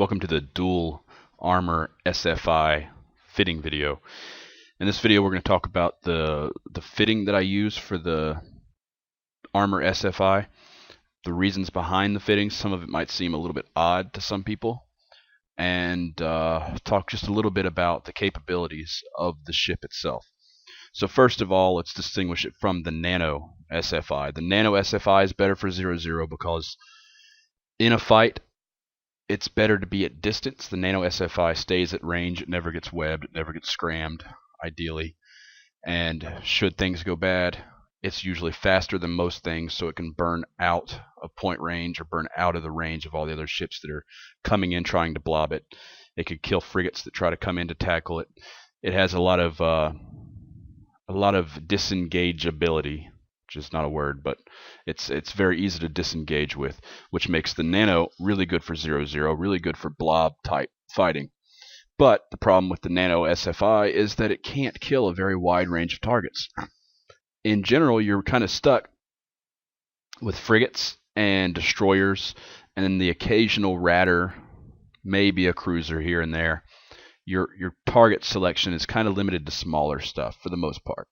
Welcome to the dual armor SFI fitting video. In this video we're going to talk about the fitting that I use for the armor SFI, the reasons behind the fittings. Some of it might seem a little bit odd to some people, and talk just a little bit about the capabilities of the ship itself. So first of all, let's distinguish it from the Nano SFI. The Nano SFI is better for 0-0 because in a fight it's better to be at distance. The Nano SFI stays at range. It never gets webbed. It never gets scrammed, ideally. And should things go bad, it's usually faster than most things, so it can burn out of point range or burn out of the range of all the other ships that are coming in trying to blob it. It could kill frigates that try to come in to tackle it. It has a lot of disengageability, which is not a word, but it's very easy to disengage with, which makes the Nano really good for 0-0, really good for blob type fighting. But the problem with the Nano SFI is that it can't kill a very wide range of targets. In general, you're kind of stuck with frigates and destroyers, and then the occasional radar, maybe a cruiser here and there. Your target selection is kind of limited to smaller stuff for the most part.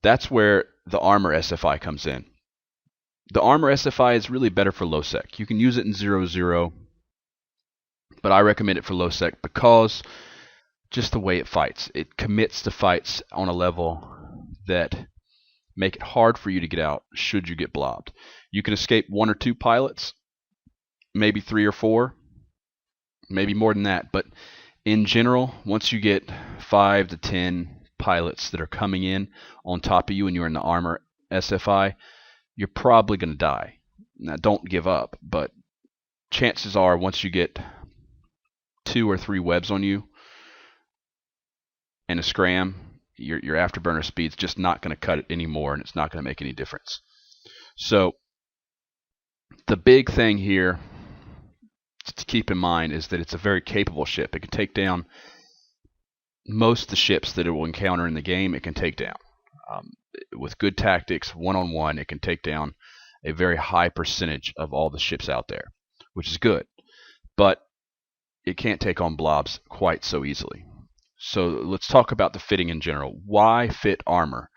That's where the armor SFI comes in. The armor SFI is really better for low sec. You can use it in 0-0, but I recommend it for low sec because just the way it fights. It commits to fights on a level that make it hard for you to get out should you get blobbed. You can escape 1 or 2 pilots, maybe 3 or 4, maybe more than that, but in general, once you get 5 to 10 pilots that are coming in on top of you and you're in the armor SFI, you're probably going to die. Now, don't give up, but chances are once you get 2 or 3 webs on you and a scram, your afterburner speed's just not going to cut it anymore, and it's not going to make any difference. So the big thing here to keep in mind is that it's a very capable ship. It can take down most of the ships that it will encounter in the game. It can take down. With good tactics, one-on-one, it can take down a very high percentage of all the ships out there, which is good. But it can't take on blobs quite so easily. So let's talk about the fitting in general. Why fit armor?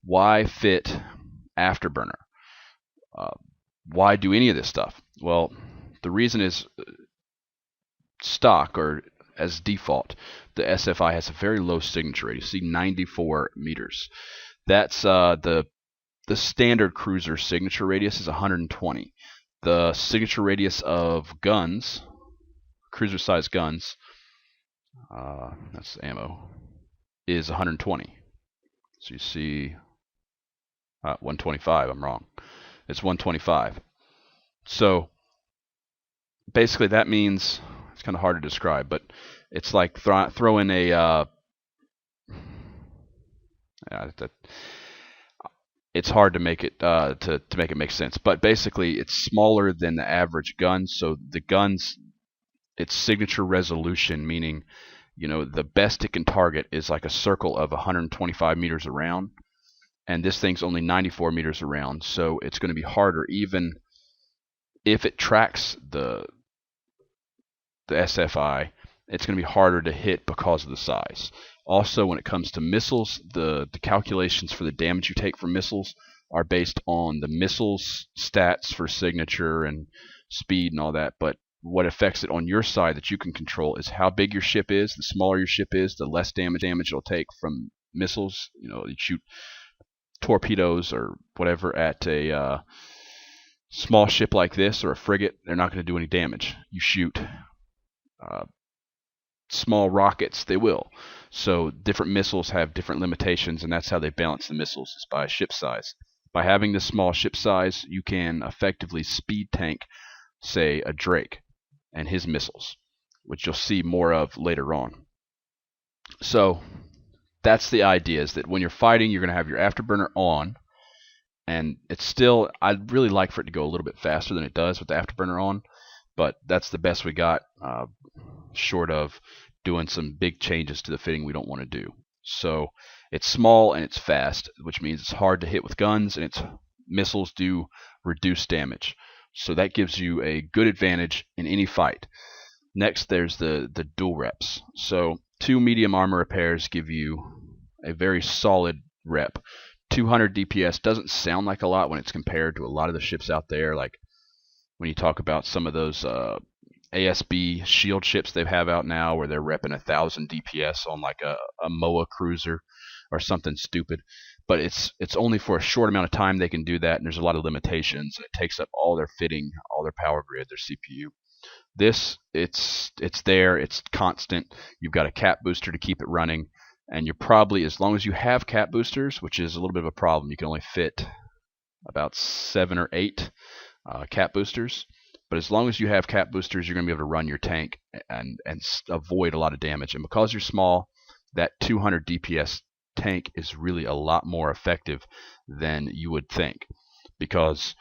Why fit afterburner? Why do any of this stuff? Well, the reason is stock, or as default, the SFI has a very low signature radius. See, 94 meters. That's the standard cruiser signature radius is 120. The signature radius of guns, cruiser size guns, that's ammo, is 120. So you see 125. I'm wrong. It's 125. So basically that means, it's kind of hard to describe, but it's like throw in a it's hard to make it to make it make sense, but basically it's smaller than the average gun. So the guns, its signature resolution, meaning the best it can target is like a circle of 125 meters around, and this thing's only 94 meters around, so it's going to be harder. Even if it tracks the SFI, it's going to be harder to hit because of the size. Also, when it comes to missiles, the calculations for the damage you take from missiles are based on the missiles stats for signature and speed and all that, but what affects it on your side that you can control is how big your ship is. The smaller your ship is, the less damage it'll take from missiles. You shoot torpedoes or whatever at a small ship like this or a frigate, they're not going to do any damage. You shoot small rockets, they will. So different missiles have different limitations, and that's how they balance the missiles, is by ship size. By having this small ship size, you can effectively speed tank, say, a Drake and his missiles, which you'll see more of later on. So that's the idea, is that when you're fighting, you're going to have your afterburner on, and it's still, I'd really like for it to go a little bit faster than it does with the afterburner on, but that's the best we got, short of doing some big changes to the fitting we don't want to do. So it's small and it's fast, which means it's hard to hit with guns, and its missiles do reduce damage. So that gives you a good advantage in any fight. Next, there's the dual reps. So 2 medium armor repairs give you a very solid rep. 200 DPS doesn't sound like a lot when it's compared to a lot of the ships out there, like when you talk about some of those ASB shield ships they have out now where they're repping 1,000 DPS on like a MOA cruiser or something stupid. But it's only for a short amount of time they can do that, and there's a lot of limitations. It takes up all their fitting, all their power grid, their CPU. This, it's there, it's constant. You've got a cap booster to keep it running, and you're probably, as long as you have cap boosters, which is a little bit of a problem, you can only fit about 7 or 8 cap boosters. But as long as you have cap boosters, you're going to be able to run your tank and avoid a lot of damage. And because you're small, that 200 DPS tank is really a lot more effective than you would think, because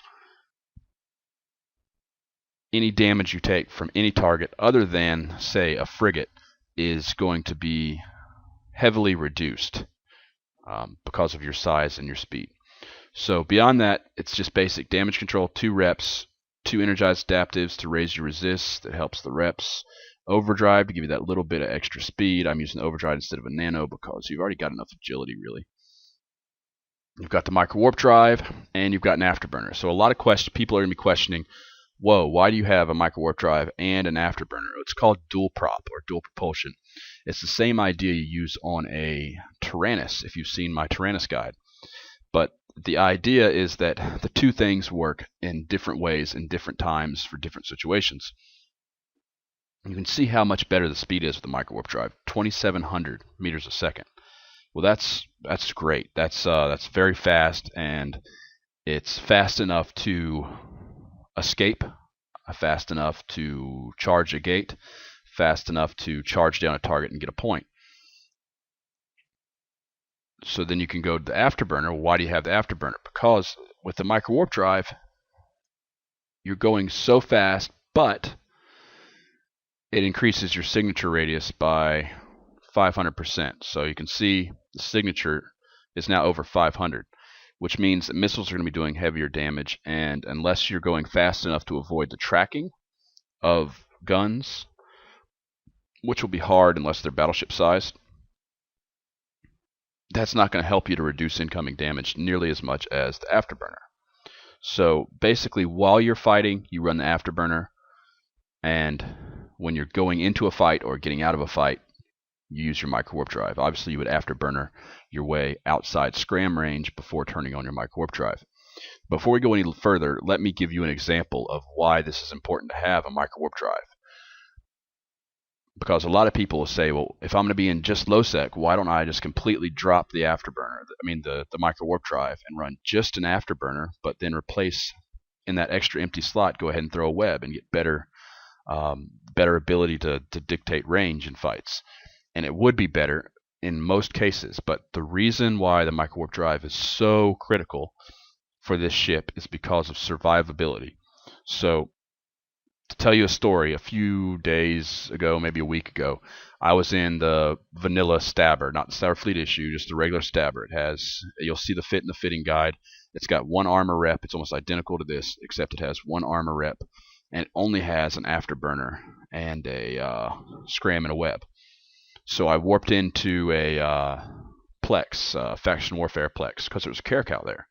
any damage you take from any target other than, say, a frigate is going to be heavily reduced because of your size and your speed. So beyond that, it's just basic damage control, 2 reps, 2 energized adaptives to raise your resist that helps the reps, overdrive to give you that little bit of extra speed. I'm using the overdrive instead of a nano because you've already got enough agility, really. You've got the micro warp drive, and you've got an afterburner. So a lot of people are going to be questioning, whoa, why do you have a micro warp drive and an afterburner? It's called dual prop or dual propulsion. It's the same idea you use on a Tyrannus, if you've seen my Tyrannus guide. But the idea is that the two things work in different ways in different times for different situations. You can see how much better the speed is with the micro warp drive, 2,700 meters a second. Well, that's great. That's very fast, and it's fast enough to escape, fast enough to charge a gate, fast enough to charge down a target and get a point. So then you can go to the afterburner. Why do you have the afterburner? Because with the micro warp drive, you're going so fast, but it increases your signature radius by 500%. So you can see the signature is now over 500, which means that missiles are going to be doing heavier damage, and unless you're going fast enough to avoid the tracking of guns, which will be hard unless they're battleship sized, that's not going to help you to reduce incoming damage nearly as much as the afterburner. So basically, while you're fighting, you run the afterburner, and when you're going into a fight or getting out of a fight, you use your micro warp drive. Obviously, you would afterburner your way outside scram range before turning on your micro warp drive. Before we go any further, let me give you an example of why this is important to have a micro warp drive. Because a lot of people will say, well, if I'm going to be in just low sec, why don't I just completely drop the afterburner, the micro warp drive, and run just an afterburner, but then replace in that extra empty slot, go ahead and throw a web and get better ability to dictate range in fights. And it would be better in most cases, but the reason why the micro warp drive is so critical for this ship is because of survivability. So to tell you a story, a few days ago, maybe a week ago, I was in the vanilla stabber, not the Starfleet issue, just the regular stabber. It has, you'll see the fit in the fitting guide. It's got 1 armor rep. It's almost identical to this, except it has 1 armor rep, and it only has an afterburner and a scram and a web. So I warped into a Plex, faction warfare Plex, because there was a Caracal there.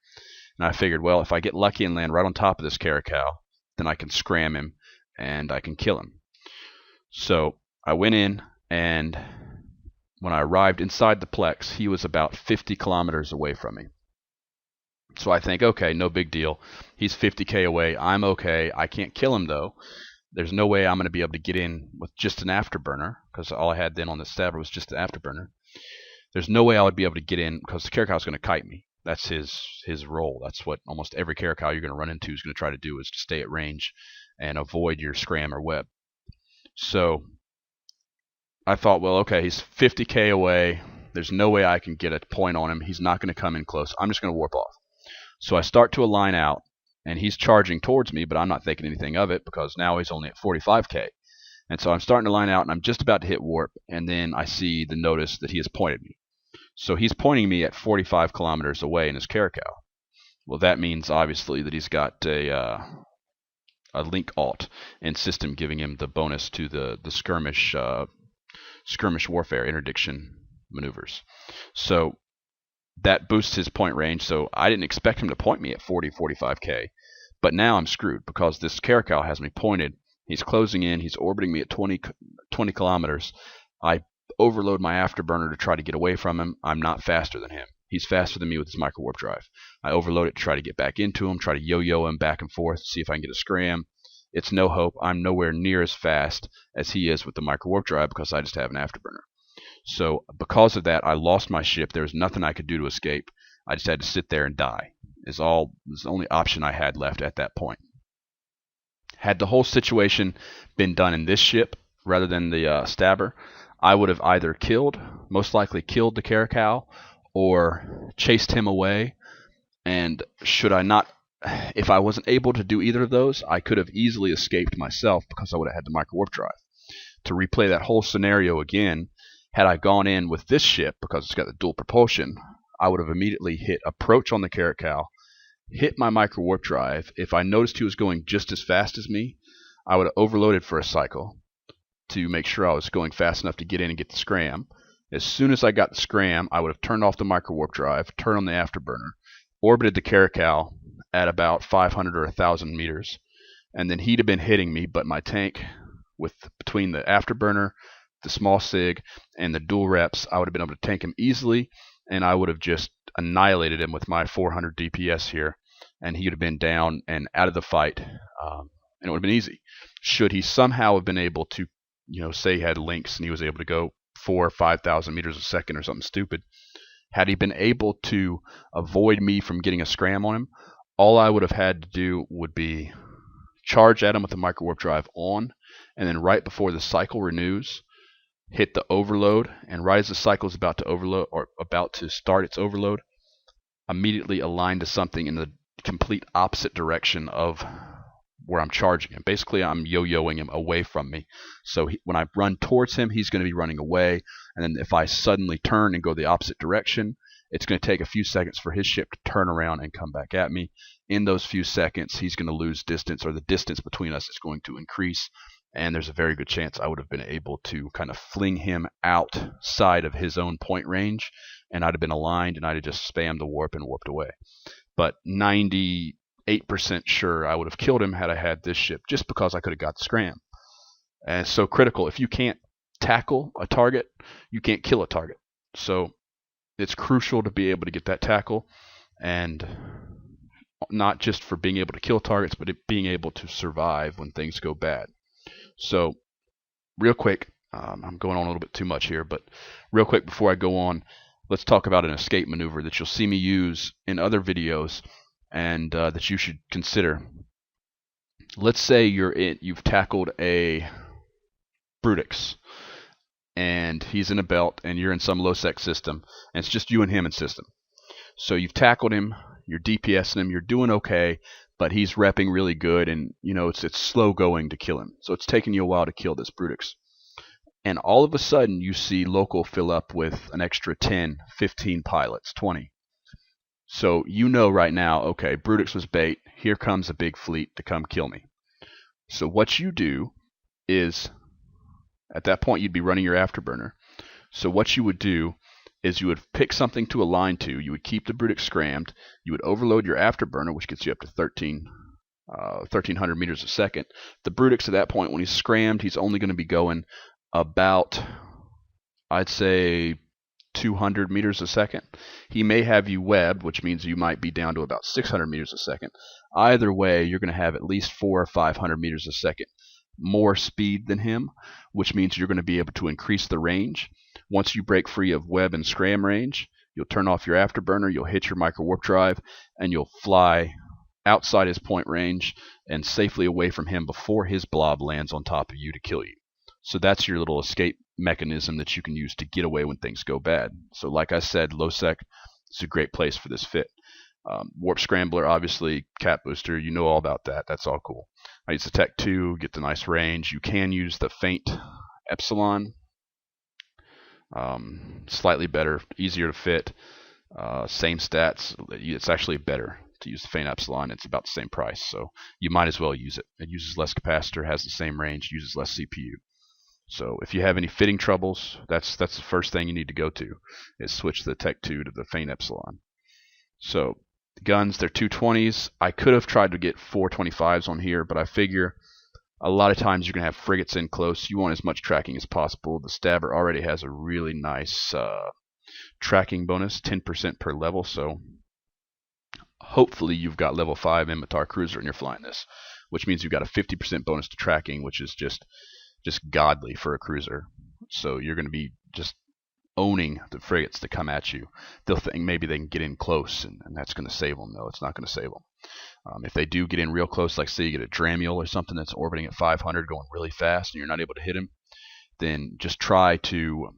And I figured, well, if I get lucky and land right on top of this Caracal, then I can scram him and I can kill him. So I went in, and when I arrived inside the Plex, he was about 50 kilometers away from me. So I think, okay, no big deal. He's 50k away. I'm okay. I can't kill him, though. There's no way I'm going to be able to get in with just an afterburner, because all I had then on the stabber was just the afterburner. There's no way I would be able to get in, because the Caracal is going to kite me. That's his role. That's what almost every Caracal you're going to run into is going to try to do, is to stay at range and avoid your scram or web. So I thought, well, okay, he's 50k away. There's no way I can get a point on him. He's not going to come in close. I'm just going to warp off. So I start to align out, and he's charging towards me, but I'm not thinking anything of it because now he's only at 45k. And so I'm starting to line out, and I'm just about to hit warp, and then I see the notice that he has pointed me. So he's pointing me at 45 kilometers away in his Caracal. Well, that means obviously that he's got a a link alt in system, giving him the bonus to the skirmish warfare interdiction maneuvers. So that boosts his point range. So I didn't expect him to point me at 40-45K, but now I'm screwed because this Caracal has me pointed. He's closing in. He's orbiting me at 20 kilometers. I overload my afterburner to try to get away from him. I'm not faster than him. He's faster than me with his micro warp drive. I overload it to try to get back into him, try to yo-yo him back and forth, see if I can get a scram. It's no hope. I'm nowhere near as fast as he is with the micro warp drive because I just have an afterburner. So because of that, I lost my ship. There was nothing I could do to escape. I just had to sit there and die. Is the only option I had left at that point. Had the whole situation been done in this ship rather than the Stabber, I would have either most likely killed the Caracal, or chased him away. And if I wasn't able to do either of those, I could have easily escaped myself because I would have had the micro warp drive. To replay that whole scenario again, had I gone in with this ship, because it's got the dual propulsion, I would have immediately hit approach on the Caracal, hit my micro warp drive. If I noticed he was going just as fast as me, I would have overloaded for a cycle to make sure I was going fast enough to get in and get the scram. As soon as I got the scram, I would have turned off the micro warp drive, turned on the afterburner, orbited the Caracal at about 500 or 1,000 meters, and then he'd have been hitting me, but my tank, between the afterburner, the small sig, and the dual reps, I would have been able to tank him easily, and I would have just annihilated him with my 400 DPS here, and he would have been down and out of the fight, and it would have been easy. Should he somehow have been able to, say he had links and he was able to go 4,000 or 5,000 meters a second or something stupid, had he been able to avoid me from getting a scram on him, all I would have had to do would be charge at him with the micro warp drive on, and then right before the cycle renews, hit the overload, and right as the cycle is about to overload or about to start its overload, immediately align to something in the complete opposite direction of where I'm charging him. Basically, I'm yo-yoing him away from me. So when I run towards him, he's going to be running away. And then if I suddenly turn and go the opposite direction, it's going to take a few seconds for his ship to turn around and come back at me. In those few seconds, he's going to lose distance, or the distance between us is going to increase. And there's a very good chance I would have been able to kind of fling him outside of his own point range, and I'd have been aligned, and I'd have just spammed the warp and warped away. But 98% sure I would have killed him had I had this ship, just because I could have got the scram. And it's so critical. If you can't tackle a target, you can't kill a target. So it's crucial to be able to get that tackle, and not just for being able to kill targets, but being able to survive when things go bad. So real quick, I'm going on a little bit too much here, but real quick before I go on, let's talk about an escape maneuver that you'll see me use in other videos, and that you should consider. Let's say you've tackled a Brutix, and he's in a belt, and you're in some low-sec system, and it's just you and him in system. So you've tackled him, you're DPSing him, you're doing okay, but he's repping really good, and it's slow going to kill him. So it's taking you a while to kill this Brutix. And all of a sudden you see local fill up with an extra 10, 15 pilots, 20. So right now, okay, Brutix was bait, here comes a big fleet to come kill me. So what you do is, at that point you'd be running your afterburner. So what you would do is you would pick something to align to, you would keep the Brutix scrammed, you would overload your afterburner, which gets you up to 1,300 meters a second. The Brutix at that point, when he's scrammed, he's only going to be going about, I'd say, 200 meters a second. He may have you webbed, which means you might be down to about 600 meters a second. Either way, you're going to have at least 400 or 500 meters a second more speed than him, which means you're going to be able to increase the range. Once you break free of web and scram range, you'll turn off your afterburner, you'll hit your micro warp drive, and you'll fly outside his point range and safely away from him before his blob lands on top of you to kill you. So that's your little escape mechanism that you can use to get away when things go bad. So like I said, low sec is a great place for this fit. Warp Scrambler, obviously, Cat Booster, you know all about that. That's all cool. I use the Tech 2, get the nice range. You can use the Faint Epsilon. Slightly better, easier to fit. Same stats. It's actually better. to use the Feint Epsilon. It's about the same price, so you might as well use it. It uses less capacitor, has the same range, uses less CPU. So if you have any fitting troubles, that's the first thing you need to go to, is switch the Tech 2 to the Feint Epsilon. So the guns, they're 220s. I could have tried to get 425s on here, but I figure a lot of times you're going to have frigates in close. You want as much tracking as possible. The Stabber already has a really nice tracking bonus, 10% per level, so hopefully you've got level 5 Inventar Cruiser and you're flying this, which means you've got a 50% bonus to tracking, which is just godly for a cruiser. So you're going to be just owning the frigates that come at you. They'll think maybe they can get in close, and that's going to save them. No, it's not going to save them. If they do get in real close, like say you get a Dramiel or something that's orbiting at 500 going really fast and you're not able to hit him, then just try to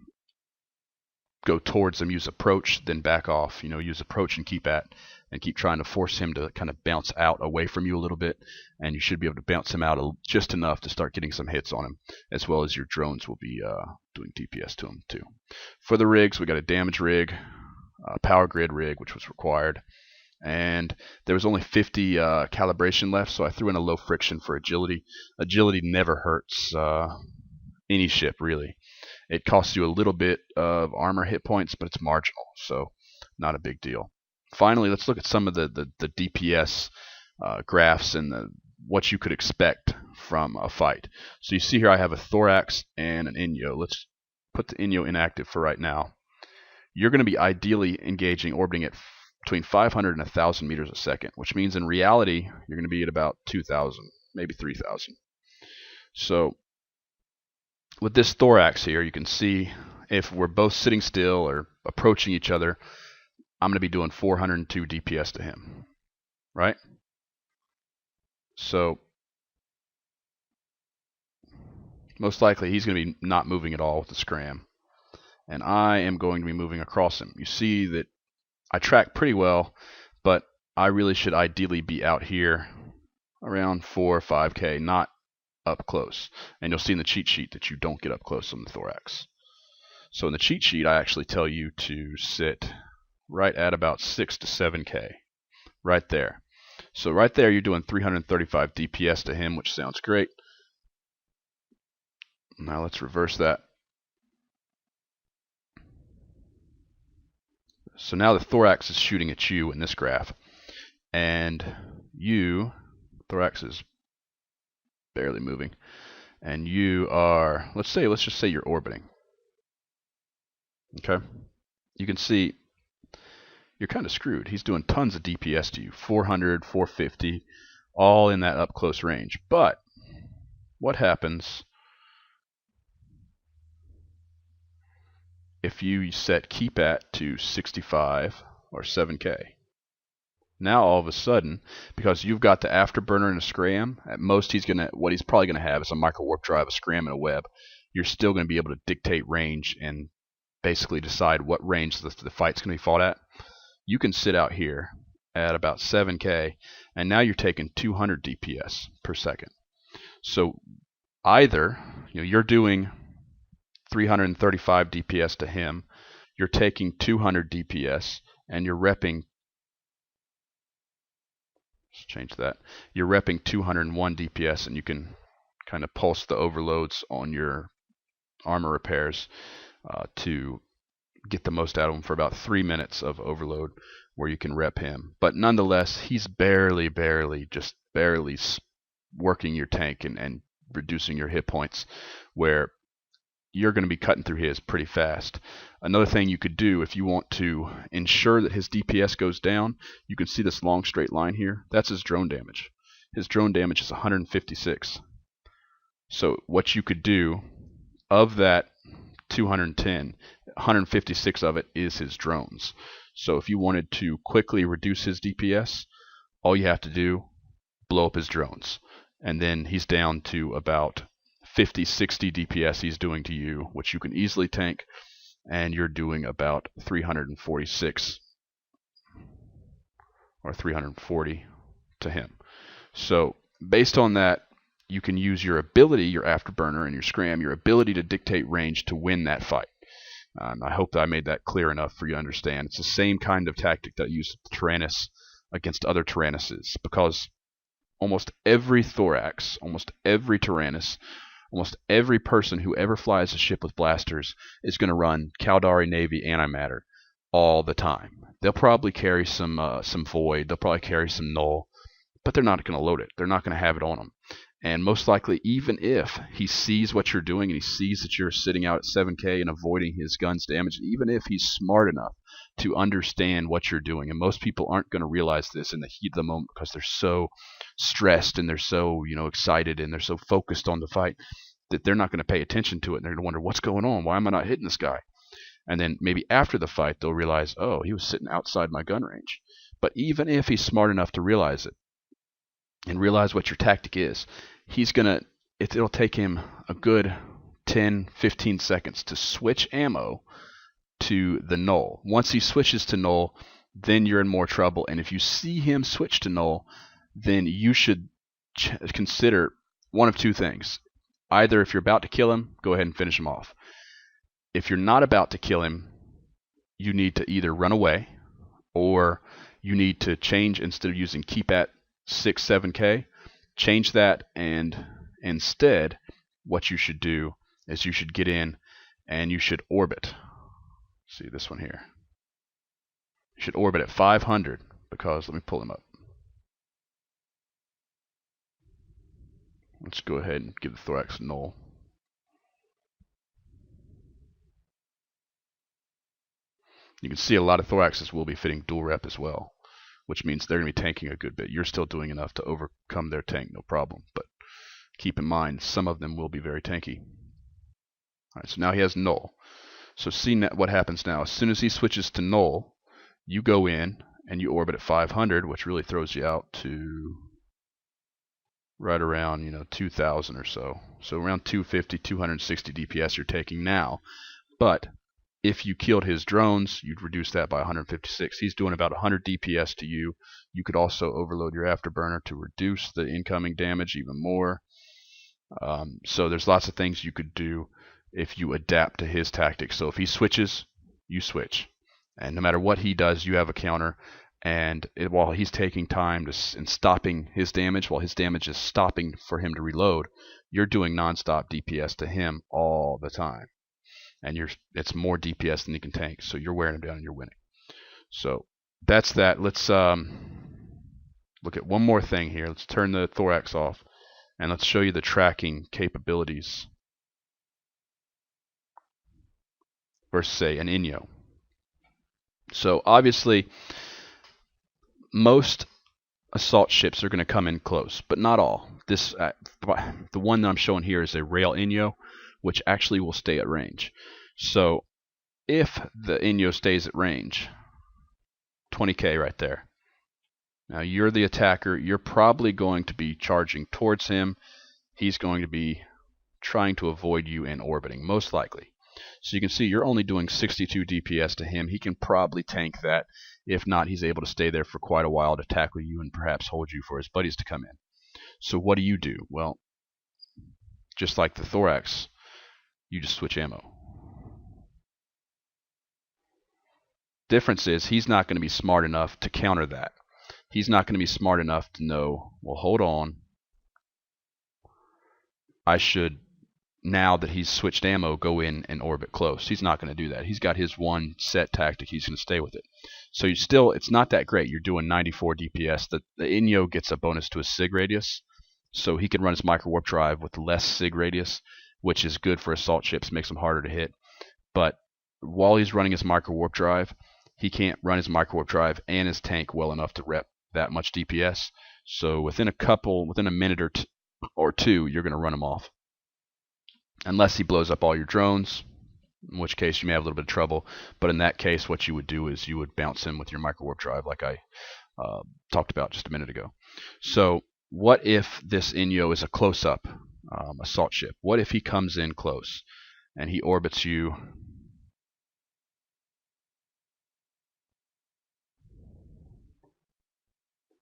go towards them, use approach, then back off. Use approach and keep trying to force him to kind of bounce out away from you a little bit, and you should be able to bounce him out just enough to start getting some hits on him, as well as your drones will be doing DPS to him too. For the rigs, we got a damage rig, a power grid rig, which was required, and there was only 50 calibration left, so I threw in a low friction for agility. Agility never hurts any ship, really. It costs you a little bit of armor hit points, but it's marginal, so not a big deal. Finally, let's look at some of the DPS graphs and what you could expect from a fight. So you see here I have a Thorax and an Inyo. Let's put the Inyo inactive for right now. You're going to be ideally engaging, orbiting at between 500 and 1,000 meters a second, which means in reality you're going to be at about 2,000, maybe 3,000. So with this Thorax here, you can see if we're both sitting still or approaching each other, I'm going to be doing 402 DPS to him, right? So most likely he's going to be not moving at all with the scram, and I am going to be moving across him. You see that I track pretty well, but I really should ideally be out here around 4 or 5K, not up close. And you'll see in the cheat sheet that you don't get up close on the Thorax. So in the cheat sheet, I actually tell you to sit right at about 6 to 7K, right there. So right there, you're doing 335 DPS to him, which sounds great. Now let's reverse that. So now the Thorax is shooting at you in this graph, and Thorax is barely moving, and you are, let's just say you're orbiting. Okay, you can see you're kind of screwed. He's doing tons of DPS to you, 400, 450, all in that up close range. But what happens if you set keep at to 65 or 7K? Now all of a sudden, because you've got the afterburner and a scram, at most what he's probably gonna have is a micro warp drive, a scram, and a web. You're still gonna be able to dictate range and basically decide what range the fight's gonna be fought at. You can sit out here at about 7K, and now you're taking 200 DPS per second. So either you're doing 335 DPS to him, you're taking 200 DPS, and you're repping. Let's change that. You're repping 201 DPS, and you can kind of pulse the overloads on your armor repairs to get the most out of him for about 3 minutes of overload, where you can rep him. But nonetheless, he's barely working your tank and reducing your hit points, where you're going to be cutting through his pretty fast. Another thing you could do if you want to ensure that his DPS goes down, you can see this long straight line here. That's his drone damage. His drone damage is 156. So what you could do, of that 210, 156 of it is his drones. So if you wanted to quickly reduce his DPS, all you have to do, blow up his drones, and then he's down to about 50, 60 DPS he's doing to you, which you can easily tank, and you're doing about 346 or 340 to him. So based on that, you can use your ability, your afterburner and your scram, your ability to dictate range to win that fight. I hope that I made that clear enough for you to understand. It's the same kind of tactic that I used with the Tyrannus against other Tyrannuses, because almost every Thorax, almost every Tyrannus, almost every person who ever flies a ship with blasters is going to run Caldari Navy antimatter all the time. They'll probably carry some Void, they'll probably carry some Null, but they're not going to load it. They're not going to have it on them. And most likely, even if he sees what you're doing and he sees that you're sitting out at 7K and avoiding his gun's damage, even if he's smart enough to understand what you're doing, and most people aren't going to realize this in the heat of the moment because they're so stressed and they're so excited and they're so focused on the fight that they're not going to pay attention to it, and they're going to wonder, what's going on? Why am I not hitting this guy? And then maybe after the fight, they'll realize, oh, he was sitting outside my gun range. But even if he's smart enough to realize it, and realize what your tactic is, it'll take him a good 10-15 seconds to switch ammo to the Null. Once he switches to Null, then you're in more trouble. And if you see him switch to Null, then you should consider one of two things. Either if you're about to kill him, go ahead and finish him off. If you're not about to kill him, you need to either run away, or you need to change, instead of using keep at 6-7K, change that, and instead what you should do is you should get in and you should orbit. See this one here. You should orbit at 500, because let me pull him up. Let's go ahead and give the Thorax Null. You can see a lot of Thoraxes will be fitting dual rep as well, which means they're going to be tanking a good bit. You're still doing enough to overcome their tank, no problem. But keep in mind, some of them will be very tanky. All right, so now he has Null. So see what happens now. As soon as he switches to Null, you go in and you orbit at 500, which really throws you out to right around 2,000 or so. So around 250, 260 DPS you're taking now. But if you killed his drones, you'd reduce that by 156. He's doing about 100 DPS to you. You could also overload your afterburner to reduce the incoming damage even more. So there's lots of things you could do if you adapt to his tactics. So if he switches, you switch. And no matter what he does, you have a counter. And while he's taking time and stopping his damage, while his damage is stopping for him to reload, you're doing nonstop DPS to him all the time. And it's more DPS than you can tank, so you're wearing him down and you're winning. So that's that. Let's look at one more thing here. Let's turn the Thorax off, and let's show you the tracking capabilities versus, say, an Inyo. So obviously, most assault ships are going to come in close, but not all. The one that I'm showing here is a rail Inyo, which actually will stay at range. So if the Inyo stays at range, 20K right there. Now you're the attacker. You're probably going to be charging towards him. He's going to be trying to avoid you and orbiting, most likely. So you can see you're only doing 62 DPS to him. He can probably tank that. If not, he's able to stay there for quite a while to tackle you and perhaps hold you for his buddies to come in. So what do? Well, just like the Thorax, you just switch ammo. Difference is he's not going to be smart enough to counter that. He's not going to be smart enough to know, well, hold on, I should, now that he's switched ammo, go in and orbit close. He's not going to do that. He's got his one set tactic. He's going to stay with it. So it's not that great. You're doing 94 DPS. The Inyo gets a bonus to his SIG radius, so he can run his micro warp drive with less SIG radius, which is good for assault ships, makes them harder to hit. But while he's running his micro warp drive, he can't run his micro warp drive and his tank well enough to rep that much DPS. So within a minute or two, you're going to run him off. Unless he blows up all your drones, in which case you may have a little bit of trouble. But in that case, what you would do is you would bounce him with your micro warp drive, like I talked about just a minute ago. So what if this Inyo is a close-up assault ship? What if he comes in close and he orbits you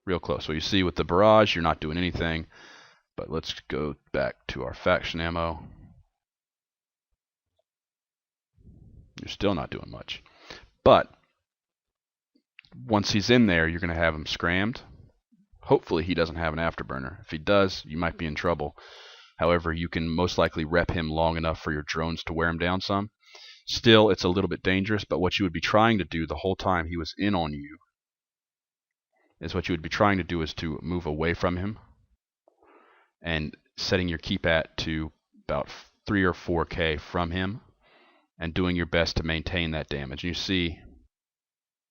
real close? So you see with the barrage, you're not doing anything. But let's go back to our faction ammo. You're still not doing much. But once he's in there, you're going to have him scrammed. Hopefully he doesn't have an afterburner. If he does, you might be in trouble. However, you can most likely rep him long enough for your drones to wear him down some. Still, it's a little bit dangerous, but what you would be trying to do the whole time he was in on you is to move away from him and setting your keep at to about 3 or 4K from him and doing your best to maintain that damage. And you see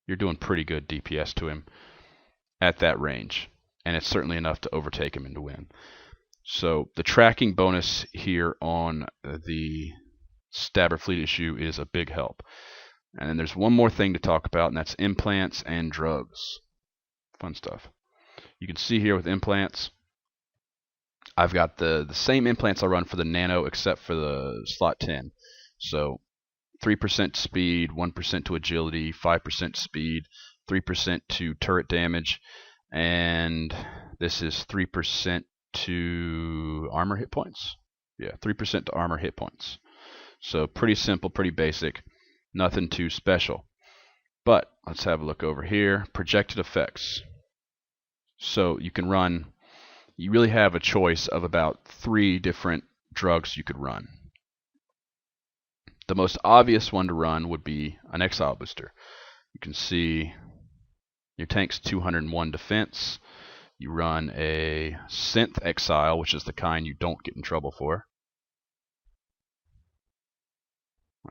you're doing pretty good DPS to him at that range, and it's certainly enough to overtake him and to win. So the tracking bonus here on the Stabber Fleet issue is a big help. And then there's one more thing to talk about, and that's implants and drugs. Fun stuff. You can see here with implants, I've got the same implants I run for the Nano except for the slot 10. So 3% speed, 1% to agility, 5% speed, 3% to turret damage, and this is 3% to armor hit points. Yeah, 3% to armor hit points. So pretty simple, pretty basic, nothing too special. But let's have a look over here. Projected effects. So you can run, you really have a choice of about 3 different drugs you could run. The most obvious one to run would be an Exile booster. You can see your tank's 201 defense. You run a Synth Exile, which is the kind you don't get in trouble for.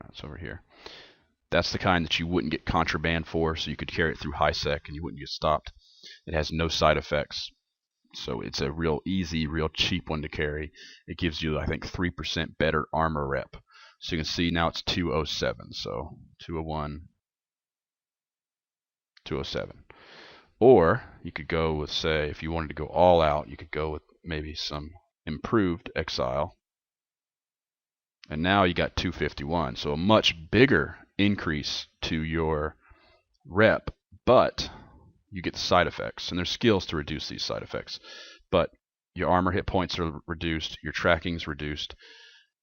That's over here. That's the kind that you wouldn't get contraband for, so you could carry it through high sec and you wouldn't get stopped. It has no side effects, so it's a real easy, real cheap one to carry. It gives you, I think, 3% better armor rep. So you can see now it's 207, so 201, 207. Or you could go with, say, if you wanted to go all out, you could go with maybe some improved Exile. And now you got 251, so a much bigger increase to your rep, but you get the side effects, and there's skills to reduce these side effects. But your armor hit points are reduced, your tracking's reduced,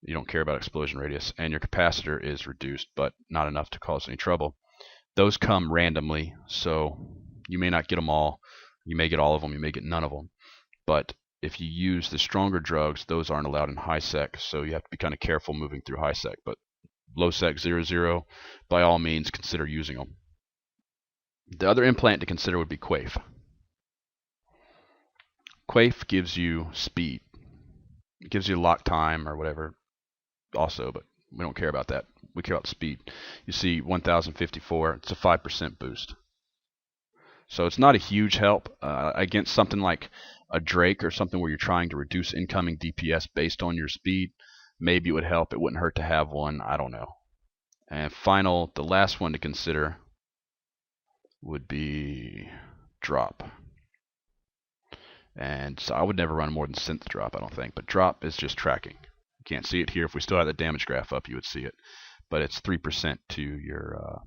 you don't care about explosion radius, and your capacitor is reduced, but not enough to cause any trouble. Those come randomly, so you may not get them all, you may get all of them, you may get none of them. But if you use the stronger drugs, those aren't allowed in high sec, so you have to be kind of careful moving through high sec. But low sec 0-0, by all means, consider using them. The other implant to consider would be Quaif. Quaif gives you speed. It gives you lock time or whatever also, but we don't care about that. We care about speed. You see 1054, it's a 5% boost. So it's not a huge help against something like a Drake or something where you're trying to reduce incoming DPS based on your speed. Maybe it would help. It wouldn't hurt to have one. I don't know. And the last one to consider would be drop. And so I would never run more than synth drop, I don't think. But drop is just tracking. You can't see it here. If we still had the damage graph up, you would see it. But it's 3% to your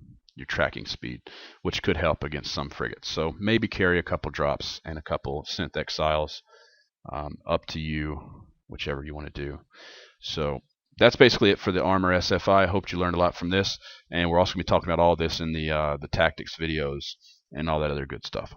tracking speed, which could help against some frigates. So maybe carry a couple drops and a couple synth exiles. Up to you, whichever you want to do. So that's basically it for the Armor SFI. I hope you learned a lot from this, and we're also going to be talking about all this in the tactics videos and all that other good stuff.